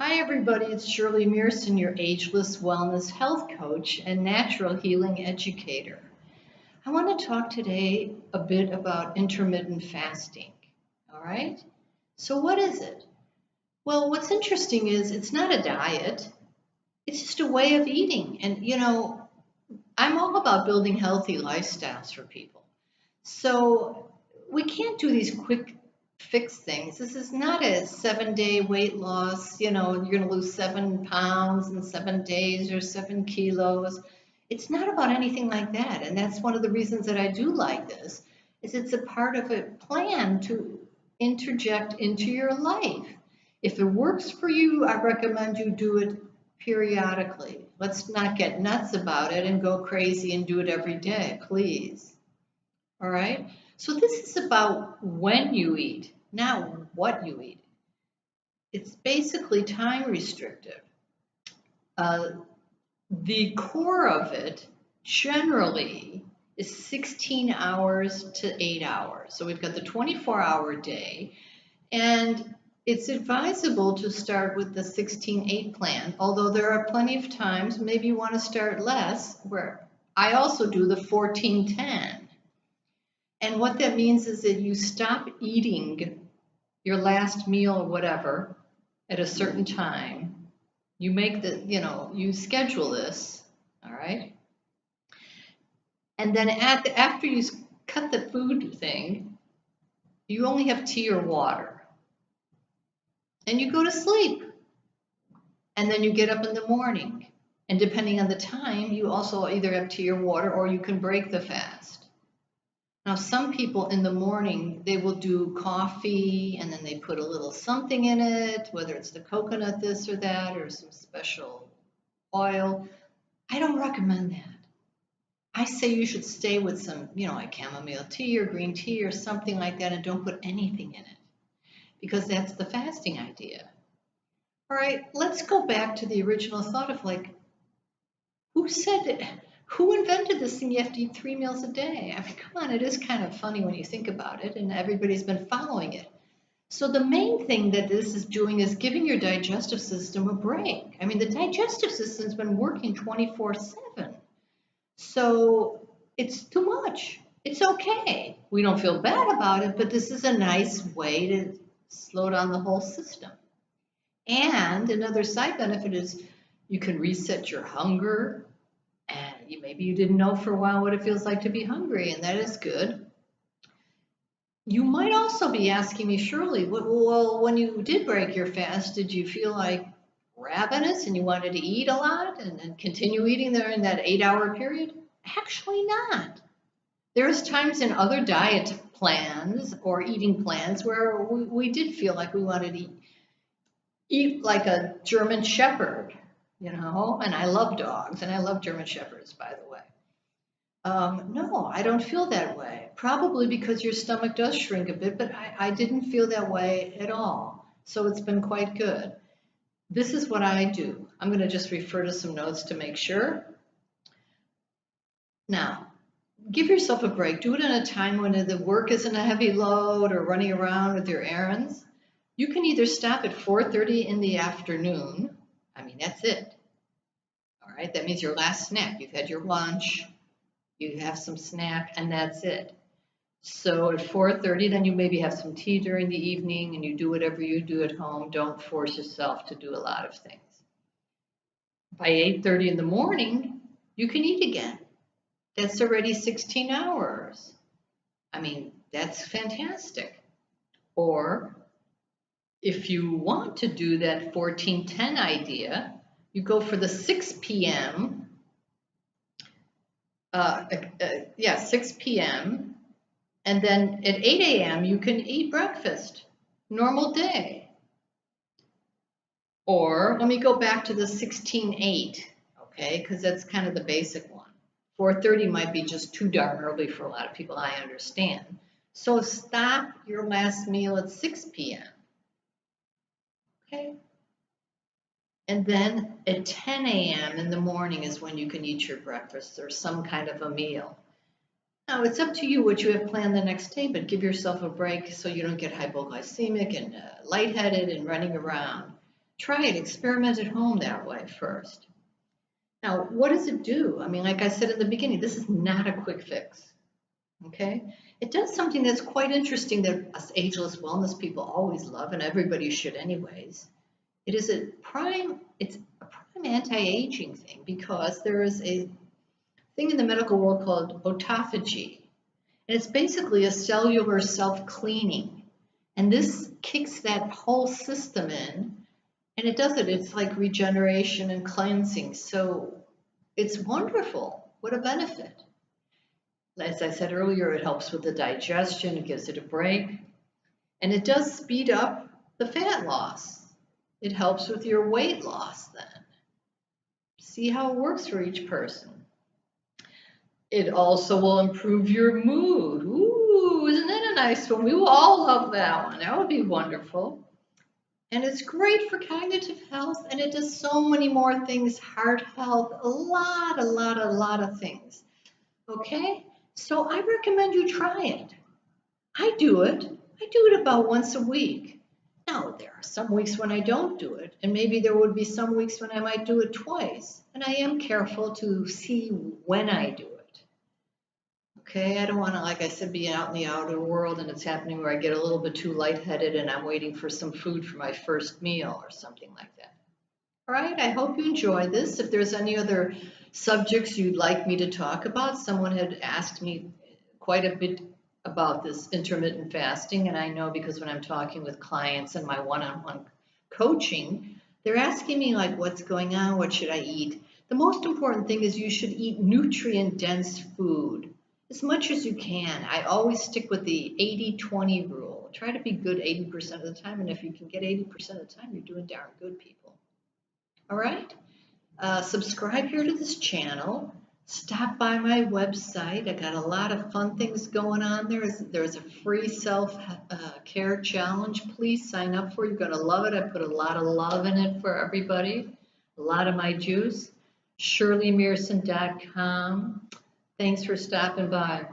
Hi, everybody. It's Shirley Meerson, your Ageless Wellness Health Coach and Natural Healing Educator. I want to talk today a bit about intermittent fasting. All right? So, what is it? Well, what's interesting is it's not a diet, it's just a way of eating. And, I'm all about building healthy lifestyles for people. So, we can't do these quick fix things. This is not a 7 day weight loss, you're going to lose 7 pounds in 7 days or 7 kilos. It's not about anything like that. And that's one of the reasons that I do like this, is it's a part of a plan to interject into your life. If it works for you, I recommend you do it periodically. Let's not get nuts about it and go crazy and do it every day, please. All right? So this is about when you eat, not what you eat. It's basically time restrictive. Uh, the core of it generally is 16 hours to 8 hours. So we've got the 24-hour day, and it's advisable to start with the 16-8 plan, although there are plenty of times maybe you want to start less, where I also do the 14-10. And what that means is that you stop eating your last meal or whatever at a certain time. You make you schedule this, all right? And then after you cut the food thing, you only have tea or water. And you go to sleep. And then you get up in the morning. And depending on the time, you also either have tea or water, or you can break the fast. Now, some people in the morning, they will do coffee and then they put a little something in it, whether it's the coconut this or that or some special oil. I don't recommend that. I say you should stay with some, like chamomile tea or green tea or something like that, and don't put anything in it, because that's the fasting idea. All right, let's go back to the original thought of who said it? Who invented this thing? You have to eat 3 meals a day. I mean, come on, it is kind of funny when you think about it, and everybody's been following it. So the main thing that this is doing is giving your digestive system a break. I mean, the digestive system's been working 24/7. So it's too much. It's okay. We don't feel bad about it, but this is a nice way to slow down the whole system. And another side benefit is you can reset your hunger. And maybe you didn't know for a while what it feels like to be hungry, and that is good. You might also be asking me, Shirley, well, when you did break your fast, did you feel like ravenous and you wanted to eat a lot and continue eating there in that 8-hour period? Actually not. There's times in other diet plans or eating plans where we did feel like we wanted to eat like a German Shepherd. And I love dogs, and I love German Shepherds, by the way. No, I don't feel that way. Probably because your stomach does shrink a bit, but I didn't feel that way at all. So it's been quite good. This is what I do. I'm going to just refer to some notes to make sure. Now, give yourself a break. Do it in a time when the work isn't a heavy load or running around with your errands. You can either stop at 4:30 in the afternoon. I mean, that's it. All right, that means your last snack. You've had your lunch, you have some snack, and that's it. So at 4:30, then you maybe have some tea during the evening, and you do whatever you do at home. Don't force yourself to do a lot of things. By 8:30 in the morning, you can eat again. That's already 16 hours. I mean, that's fantastic. Or if you want to do that 14-10 idea, you go for the 6 p.m. 6 p.m. And then at 8 a.m. you can eat breakfast, normal day. Or let me go back to the 16-8, okay, because that's kind of the basic one. 4:30 might be just too darn early for a lot of people, I understand. So stop your last meal at 6 p.m. Okay? And then at 10 a.m. in the morning is when you can eat your breakfast or some kind of a meal. Now, it's up to you what you have planned the next day, but give yourself a break so you don't get hypoglycemic and lightheaded and running around. Try it, experiment at home that way first. Now, what does it do? I mean, like I said in the beginning, this is not a quick fix. Okay? It does something that's quite interesting that us ageless wellness people always love, and everybody should anyways. It's a prime anti-aging thing because there is a thing in the medical world called autophagy. And it's basically a cellular self-cleaning. And this kicks that whole system in, and it does it. It's like regeneration and cleansing. So it's wonderful. What a benefit. As I said earlier, it helps with the digestion, it gives it a break, and it does speed up the fat loss. It helps with your weight loss then. See how it works for each person. It also will improve your mood. Ooh, isn't that a nice one? We will all love that one. That would be wonderful. And it's great for cognitive health, and it does so many more things, heart health, a lot of things. Okay? So I recommend you try it. I do it. I do it about once a week. Now, there are some weeks when I don't do it, and maybe there would be some weeks when I might do it twice. And I am careful to see when I do it. Okay, I don't want to, like I said, be out in the outer world and it's happening where I get a little bit too lightheaded and I'm waiting for some food for my first meal or something like that. All right, I hope you enjoy this. If there's any other subjects you'd like me to talk about, someone had asked me quite a bit about this intermittent fasting, and I know because when I'm talking with clients and my one-on-one coaching, they're asking me like, what's going on? What should I eat? The most important thing is you should eat nutrient-dense food as much as you can. I always stick with the 80-20 rule. Try to be good 80% of the time, and if you can get 80% of the time, you're doing darn good, people. All right? Subscribe here to this channel. Stop by my website. I got a lot of fun things going on there. There's a free self-care challenge. Please sign up for it. You're going to love it. I put a lot of love in it for everybody. A lot of my juice. ShirleyMeerson.com. Thanks for stopping by.